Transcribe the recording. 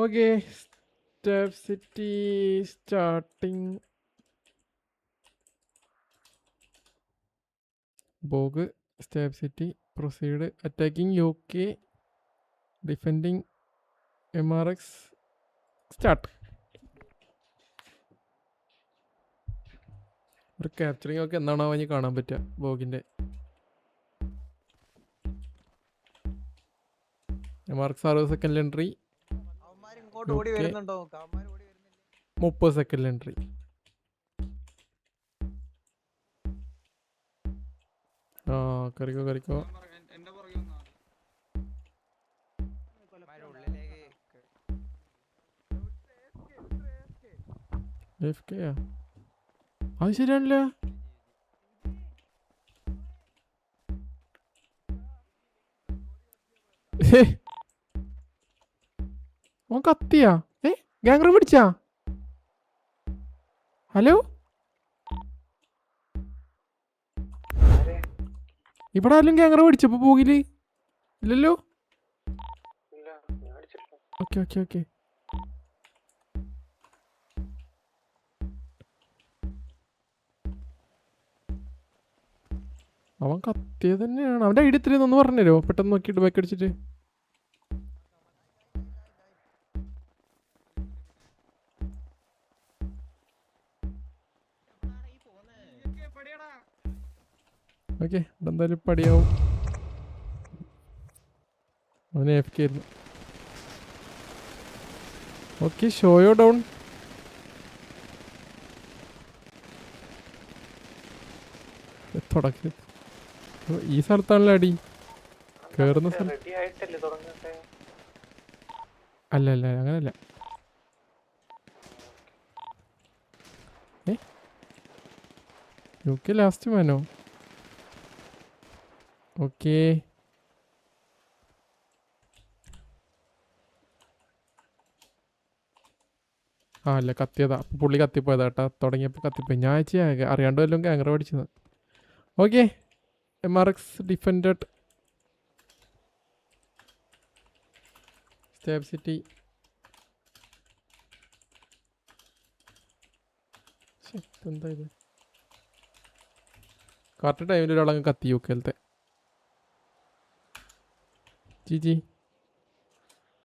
Okay step city starting. ബോഗ് step city proceed attacking UK defending MRX start. ഒരു capturing ഒക്കെ എന്താണോ അവന് കാണാൻ പറ്റുക ബോഗിൻ്റെ. MRX 60 second entry, 30 second entry. ആ കറിക്കോ കറിക്കോ. അത് ശരിയാണല്ല. ഓൻ കത്തിയാ? ഗാംഗ്ര പിടിച്ചാ? ഹലോ, ഇവിടെ ആരും ഗാംഗ്ര പിടിച്ചപ്പോ പോകില് ഇല്ലല്ലോ. Okay okay okay. അവൻ കത്തിയത് തന്നെയാണ്. അവന്റെ ഐഡി എത്രയെന്നൊന്ന് പറഞ്ഞുതരോ പെട്ടെന്ന് നോക്കിയിട്ട് ബാക്ക് അടിച്ചിട്ട്. ഓക്കെ, എന്തായാലും പടിയാവും. അവന് AFK ആയിരുന്നു. ഓക്കെ, ഷോയോ ഡൗൺ. തുടക്കം ഈ സ്ഥലത്താണല്ലോ അടി കേറുന്ന സ്ഥലം. അല്ല അല്ല അങ്ങനല്ല. UK last മാനോ? ഓക്കേ, ആ അല്ല കത്തിയതാ. പുള്ളി കത്തിപ്പോയതാ കേട്ടാ. തുടങ്ങിയപ്പോൾ കത്തിപ്പോയി. ഞാൻ അറിയാണ്ട് വല്ലതും ഗാംഗ്ര പഠിച്ചത്. Okay, MRX ഡിഫൻഡഡ് സ്റ്റേപ്പ് city. എന്താ ഇത്? കറക്റ്റ് ടൈമിൽ ഒരാളങ്ങ് കത്തി UKലത്തെ. ജി